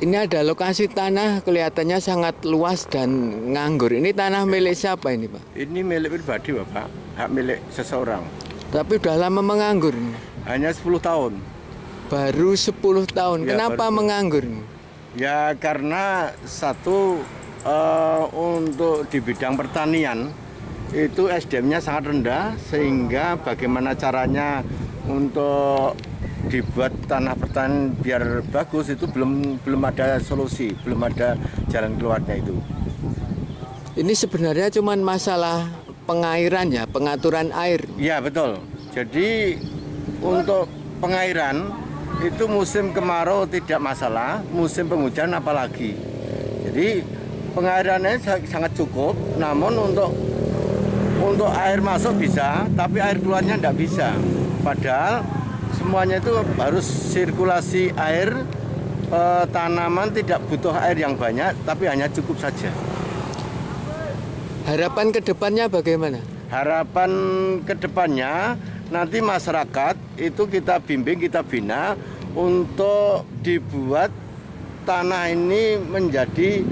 Ini ada lokasi tanah kelihatannya sangat luas dan nganggur. Ini tanah milik siapa ini, Pak? Ini milik pribadi, Bapak. Hak milik seseorang. Tapi udah lama menganggur. Hanya 10 tahun. Baru 10 tahun. Ya, Kenapa baru. menganggur? Ya karena satu untuk di bidang pertanian itu SDM-nya sangat rendah, sehingga bagaimana caranya untuk dibuat tanah pertanian biar bagus itu belum ada solusi, belum ada jalan keluarnya itu. Ini sebenarnya cuma masalah pengairan ya, pengaturan air. Ya betul. Jadi untuk pengairan itu musim kemarau tidak masalah, musim penghujan apalagi. Jadi pengairannya sangat cukup, namun untuk air masuk bisa, tapi air keluarnya tidak bisa. Padahal semuanya itu harus sirkulasi air, tanaman tidak butuh air yang banyak, tapi hanya cukup saja. Harapan ke depannya bagaimana? Harapan ke depannya nanti masyarakat itu kita bimbing, kita bina untuk dibuat tanah ini menjadi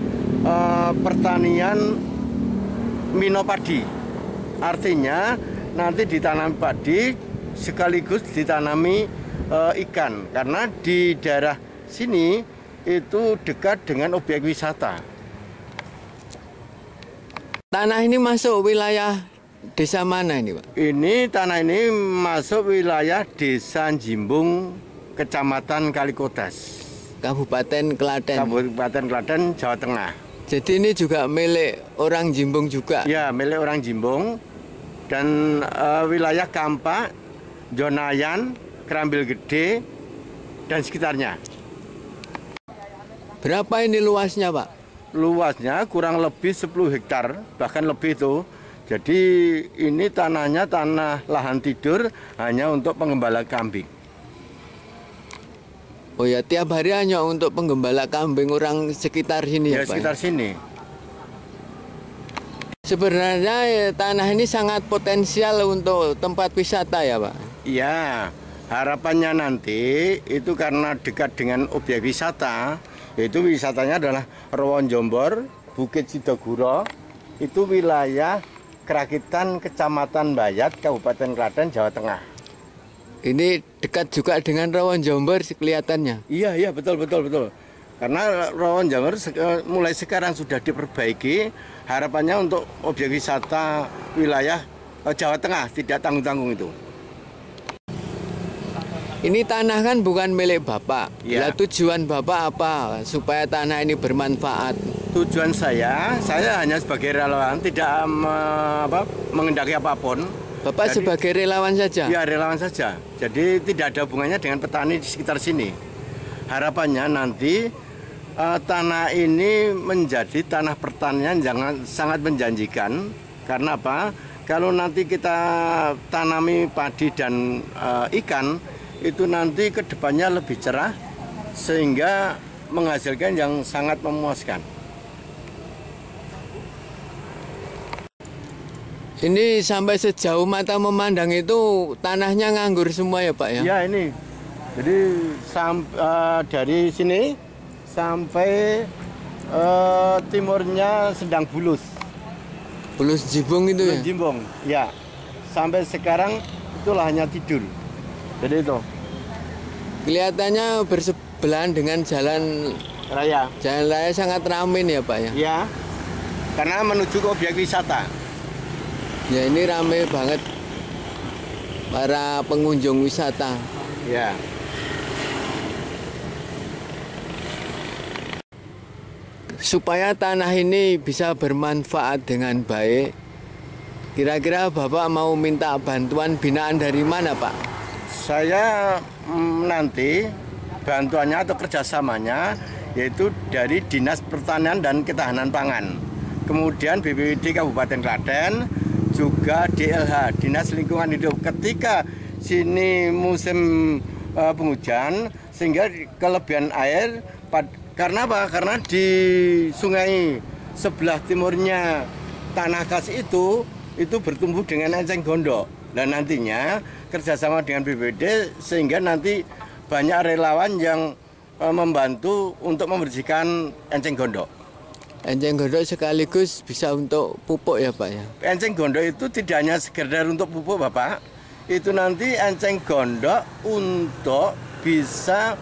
pertanian minopadi. Artinya nanti ditanam padi sekaligus ditanami ikan, karena di daerah sini itu dekat dengan objek wisata. Tanah ini masuk wilayah desa mana ini, Pak? Ini tanah ini masuk wilayah Desa Jimbung, Kecamatan Kalikodas, Kabupaten Klaten. Kabupaten Klaten, Jawa Tengah. Jadi ini juga milik orang Jimbung juga? Ya, milik orang Jimbung dan wilayah Kampak, Jonayan, Kerambil Gede, dan sekitarnya. Berapa ini luasnya, Pak? Luasnya kurang lebih 10 hektar, bahkan lebih itu. Jadi ini tanahnya tanah lahan tidur hanya untuk penggembala kambing. Oh ya, tiap hari hanya untuk penggembala kambing orang sekitar sini ya, Ya, Pak? sekitar sini. Sebenarnya tanah ini sangat potensial untuk tempat wisata ya, Pak? Iya, harapannya nanti itu karena dekat dengan objek wisata, yaitu wisatanya adalah Rawon Jombor, Bukit Sidoguro, itu wilayah Kerakitan, Kecamatan Bayat, Kabupaten Klaten, Jawa Tengah. Ini dekat juga dengan Rawon Jombor kelihatannya. Iya, betul. Karena Rawon Jombor mulai sekarang sudah diperbaiki, harapannya untuk objek wisata wilayah Jawa Tengah tidak tanggung-tanggung itu. Ini tanah kan bukan milik Bapak. Ya. Lah tujuan Bapak apa supaya tanah ini bermanfaat? Tujuan saya hanya sebagai relawan, tidak mengendaki apapun. Bapak Jadi, sebagai relawan saja? Ya, relawan saja. Jadi tidak ada hubungannya dengan petani di sekitar sini. Harapannya nanti tanah ini menjadi tanah pertanian yang sangat menjanjikan. Karena apa? Kalau nanti kita tanami padi dan ikan, itu nanti kedepannya lebih cerah sehingga menghasilkan yang sangat memuaskan. Ini sampai sejauh mata memandang itu tanahnya nganggur semua ya, Pak ya? Ya, ini. Jadi dari sini sampai timurnya Sendang Bulus. Bulus Jimbung itu ya? Jimbung, ya. Sampai sekarang itulah hanya tidur. Jadi itu. Kelihatannya bersebelahan dengan jalan Raya. Jalan raya sangat ramai ya, Pak ya? Ya. Karena menuju ke objek wisata. Ya, ini ramai banget para pengunjung wisata. Ya. Supaya tanah ini bisa bermanfaat dengan baik, kira-kira Bapak mau minta bantuan binaan dari mana, Pak? Saya nanti bantuannya atau kerjasamanya yaitu dari Dinas Pertanian dan Ketahanan Pangan, kemudian BPWD Kabupaten Klaten, juga DLH, Dinas Lingkungan Hidup. Ketika sini musim penghujan, sehingga kelebihan air, karena apa? Karena di sungai sebelah timurnya tanah kas itu bertumbuh dengan enceng gondok. Dan nantinya kerjasama dengan BPD sehingga nanti banyak relawan yang membantu untuk membersihkan enceng gondok. Enceng gondok sekaligus bisa untuk pupuk ya Pak ya? Enceng gondok itu tidak hanya sekedar untuk pupuk Bapak, itu nanti enceng gondok untuk bisa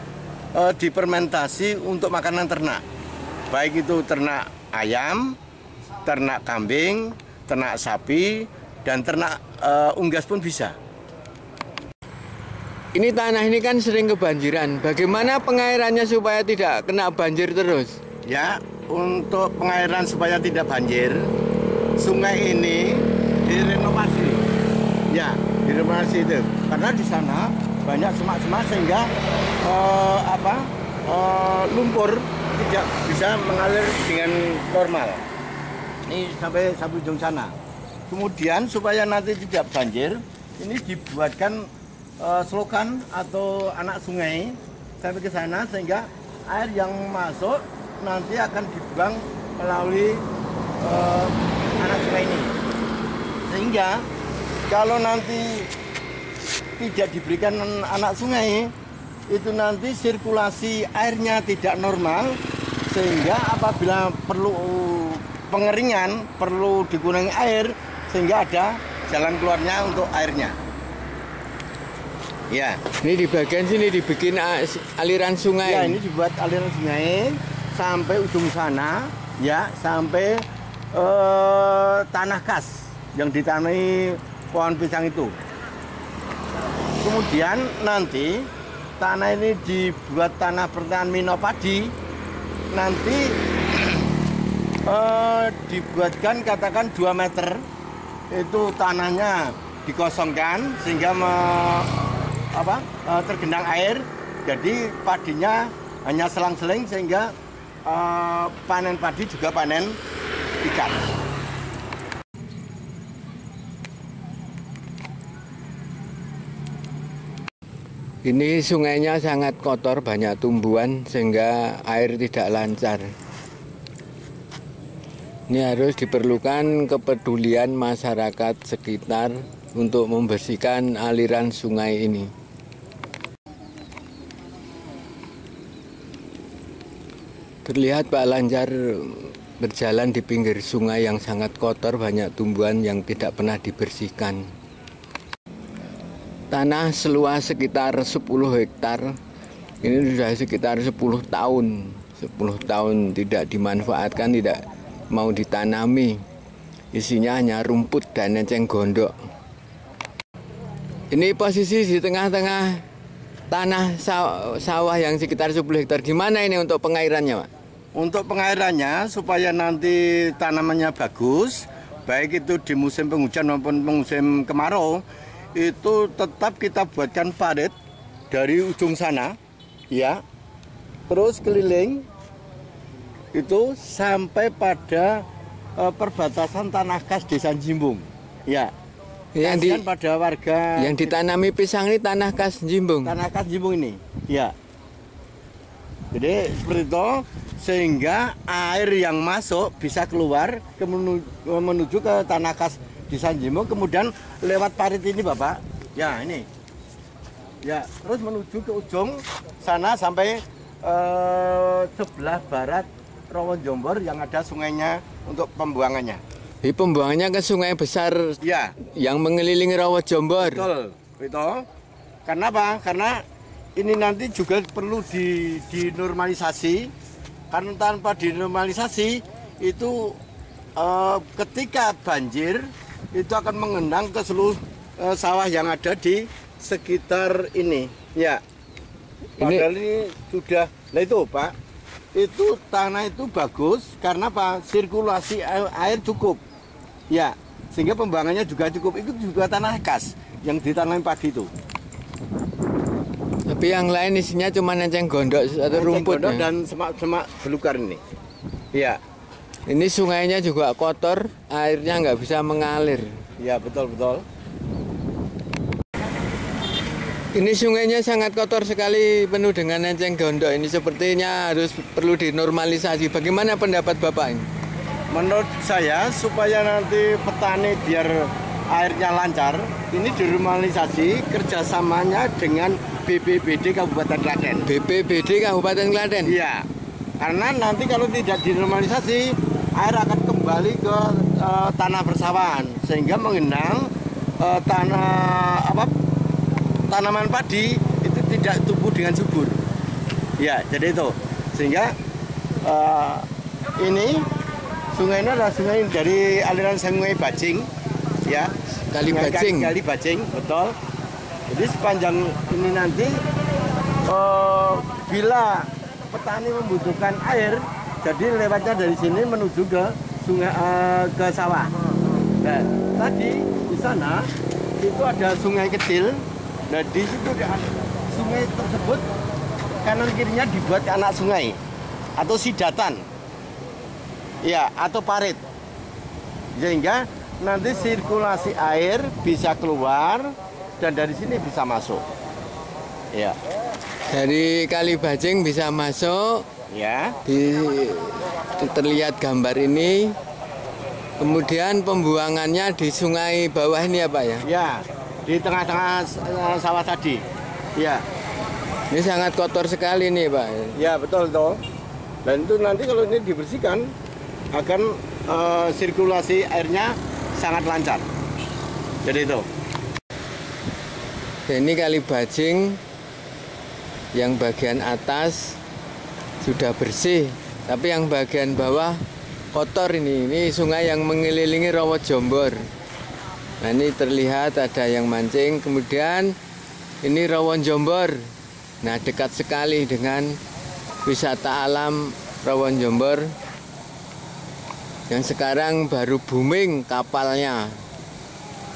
difermentasi untuk makanan ternak. Baik itu ternak ayam, ternak kambing, ternak sapi, dan ternak unggas pun bisa. Ini tanah ini kan sering kebanjiran. Bagaimana pengairannya supaya tidak kena banjir terus? Ya, untuk pengairan supaya tidak banjir, sungai ini direnovasi. Ya, direnovasi itu. Karena di sana banyak semak-semak sehingga lumpur tidak bisa mengalir dengan normal. Ini sampai ujung sana. Kemudian supaya nanti tidak banjir, ini dibuatkan selokan atau anak sungai sampai ke sana sehingga air yang masuk nanti akan dibuang melalui anak sungai ini. Sehingga kalau nanti tidak diberikan anak sungai, itu nanti sirkulasi airnya tidak normal sehingga apabila perlu pengeringan, perlu dikurangi air sehingga ada jalan keluarnya untuk airnya. Ya, ini di bagian sini dibikin aliran sungai. Ya, ini dibuat aliran sungai sampai ujung sana, ya, sampai tanah kas yang ditanami pohon pisang itu. Kemudian nanti tanah ini dibuat tanah pertanian minopadi. Nanti dibuatkan katakan 2 meter, itu tanahnya dikosongkan sehingga tergenang air, jadi padinya hanya selang-seling sehingga panen padi juga panen ikan. Ini sungainya sangat kotor, banyak tumbuhan sehingga air tidak lancar. Ini harus diperlukan kepedulian masyarakat sekitar untuk membersihkan aliran sungai ini. Terlihat Pak Lancar berjalan di pinggir sungai yang sangat kotor, banyak tumbuhan yang tidak pernah dibersihkan. Tanah seluas sekitar 10 hektar, ini sudah sekitar 10 tahun. 10 tahun tidak dimanfaatkan, tidak mau ditanami. Isinya hanya rumput dan enceng gondok. Ini posisi di tengah-tengah tanah sawah yang sekitar 10 hektar. Gimana ini untuk pengairannya, Pak? Untuk pengairannya supaya nanti tanamannya bagus, baik itu di musim penghujan maupun musim kemarau, itu tetap kita buatkan parit dari ujung sana, ya, terus keliling itu sampai pada perbatasan tanah kas Desa Jimbung, ya. Kasihan pada warga yang ditanami pisang ini tanah kas Jimbung. Tanah kas Jimbung ini, ya. Jadi seperti itu sehingga air yang masuk bisa keluar menuju ke tanah kas Desa Jimbung, kemudian lewat parit ini Bapak, ya ini, ya terus menuju ke ujung sana sampai sebelah barat Rawa Jombor yang ada sungainya untuk pembuangannya. Di pembuangannya ke sungai besar, ya, yang mengelilingi Rawa Jombor. Betul, itu. Karena apa? Karena ini nanti juga perlu dinormalisasi. Karena tanpa dinormalisasi itu ketika banjir itu akan mengendang ke seluruh sawah yang ada di sekitar ini. Ya. Padahal ini sudah, nah itu Pak, itu tanah itu bagus karena apa? Sirkulasi air cukup. Ya, sehingga pembuangannya juga cukup. Itu juga tanah kas yang ditanami padi itu. Tapi yang lain isinya cuma enceng gondok atau rumput gondok dan semak-semak belukar ini. Ya. Ini sungainya juga kotor, airnya nggak bisa mengalir. Ya, betul-betul. Ini sungainya sangat kotor sekali, penuh dengan enceng gondok. Ini sepertinya harus perlu dinormalisasi. Bagaimana pendapat Bapak ini? Menurut saya, supaya nanti petani biar airnya lancar, ini dinormalisasi kerjasamanya dengan BPBD Kabupaten Klaten. BPBD Kabupaten Klaten. Iya, karena nanti kalau tidak dinormalisasi, air akan kembali ke tanah persawahan sehingga menggenang tanaman padi itu tidak tumbuh dengan subur. Ya, jadi itu sehingga ini sungai ini adalah sungai dari aliran Sungai Bajing, ya. Kali Bajing. Kali Bajing, betul. Jadi sepanjang ini nanti bila petani membutuhkan air, jadi lewatnya dari sini menuju ke sungai ke sawah. Nah, tadi di sana itu ada sungai kecil. Nah, di situ sungai tersebut kanan kirinya dibuat anak sungai atau sidatan, ya, atau parit, sehingga nanti sirkulasi air bisa keluar dan dari sini bisa masuk. Ya. Dari Kali Bajing bisa masuk. Ya. Terlihat gambar ini. Kemudian pembuangannya di sungai bawah ini ya Pak ya? Ya, di tengah-tengah sawah tadi. Ya. Ini sangat kotor sekali nih Pak. Ya, betul toh. Dan itu nanti kalau ini dibersihkan akan sirkulasi airnya sangat lancar. Jadi itu. Ini Kali Bajing yang bagian atas sudah bersih, tapi yang bagian bawah kotor ini. Ini sungai yang mengelilingi Rawa Jombor. Nah, ini terlihat ada yang mancing. Kemudian ini Rawa Jombor. Nah, dekat sekali dengan wisata alam Rawa Jombor yang sekarang baru booming kapalnya.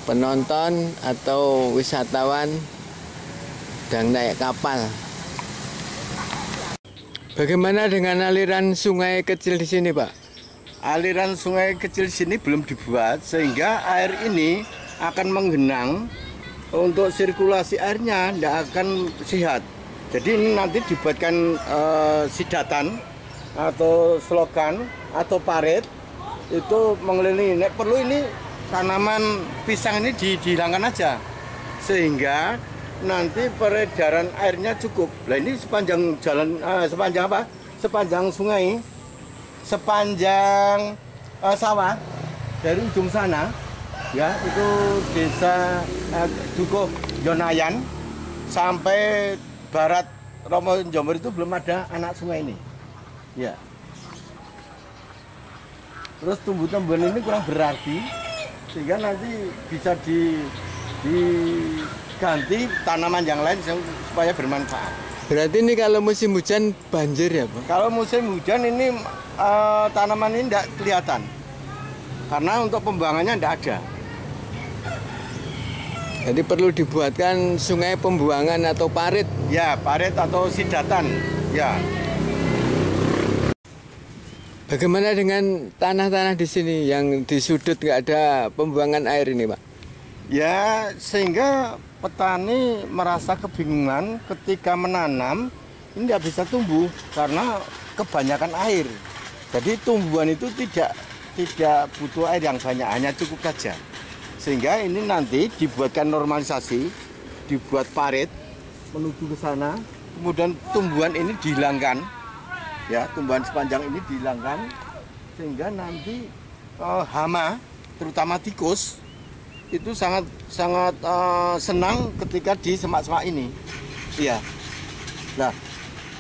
Penonton atau wisatawan sedang naik kapal. Bagaimana dengan aliran sungai kecil di sini, Pak? Aliran sungai kecil di sini belum dibuat sehingga air ini akan menggenang. Untuk sirkulasi airnya tidak akan sehat. Jadi ini nanti dibuatkan sidatan atau selokan atau parit itu mengelilingi. Perlu ini tanaman pisang ini dihilangkan aja sehingga nanti peredaran airnya cukup. Nah, ini sepanjang jalan sepanjang sungai, sepanjang sawah dari ujung sana ya, itu desa Dukuh Jonayan sampai barat Rawa Jombor itu belum ada anak sungai ini. Ya. Terus tumbuh-tumbuhan ini kurang berarti sehingga nanti bisa diganti tanaman yang lain supaya bermanfaat. Berarti ini kalau musim hujan banjir ya Pak? Kalau musim hujan ini tanaman ini tidak kelihatan karena untuk pembuangannya tidak ada. Jadi perlu dibuatkan sungai pembuangan atau parit? Ya, parit atau sidatan. Ya. Bagaimana dengan tanah-tanah di sini yang di sudut nggak ada pembuangan air ini, Pak? Ya, sehingga petani merasa kebingungan ketika menanam ini tidak bisa tumbuh karena kebanyakan air. Jadi tumbuhan itu tidak butuh air yang banyak, hanya cukup saja. Sehingga ini nanti dibuatkan normalisasi, dibuat parit menuju ke sana, kemudian tumbuhan ini dihilangkan. Ya, tumbuhan sepanjang ini dihilangkan sehingga nanti hama, terutama tikus, itu sangat senang ketika di semak-semak ini. Iya. Nah,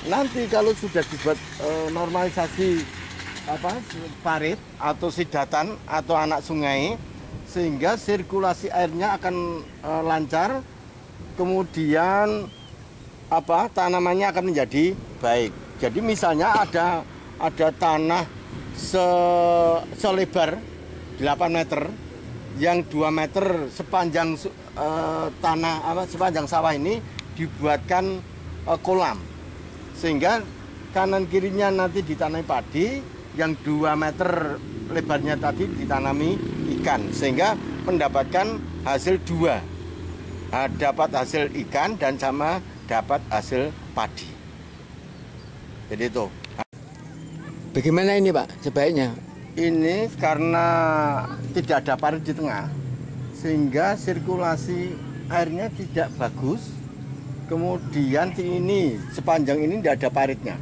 nanti kalau sudah dibuat normalisasi parit atau sidatan atau anak sungai, sehingga sirkulasi airnya akan lancar, kemudian tanamannya akan menjadi baik. Jadi misalnya ada tanah selebar 8 meter, yang 2 meter sepanjang sepanjang sawah ini dibuatkan kolam, sehingga kanan kirinya nanti ditanami padi, yang 2 meter lebarnya tadi ditanami ikan, sehingga mendapatkan hasil dua, dapat hasil ikan dan sama dapat hasil padi. Jadi itu. Bagaimana ini Pak sebaiknya? Ini karena tidak ada parit di tengah, sehingga sirkulasi airnya tidak bagus. Kemudian ini sepanjang ini tidak ada paritnya.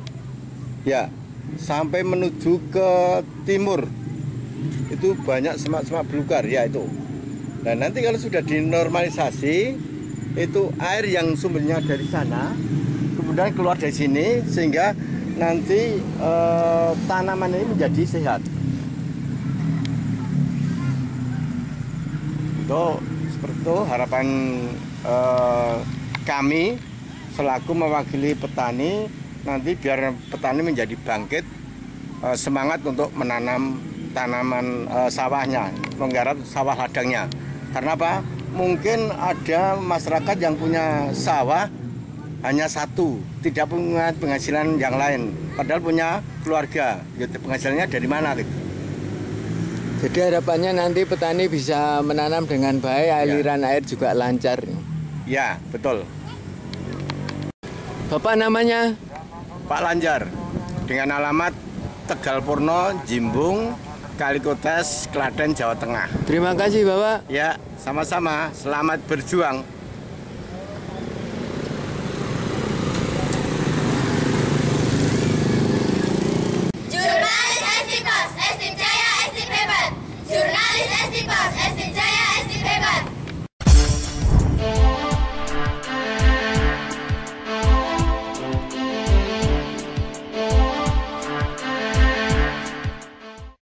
Ya, sampai menuju ke timur itu banyak semak-semak belukar ya itu. Nah nanti kalau sudah dinormalisasi itu air yang sumbernya dari sana kemudian keluar dari sini sehingga nanti tanaman ini menjadi sehat. Itu seperti itu harapan kami selaku mewakili petani, nanti biar petani menjadi bangkit semangat untuk menanam tanaman sawahnya, menggarap sawah ladangnya. Karena apa? Mungkin ada masyarakat yang punya sawah hanya satu, tidak punya penghasilan yang lain, padahal punya keluarga. Jadi penghasilannya dari mana? Jadi harapannya nanti petani bisa menanam dengan baik, aliran air juga lancar. Ya, betul. Bapak namanya? Pak Lanjar, dengan alamat Tegal Purno, Jimbung, Kalikotes, Klaten, Jawa Tengah. Terima kasih Bapak. Ya, sama-sama. Selamat berjuang.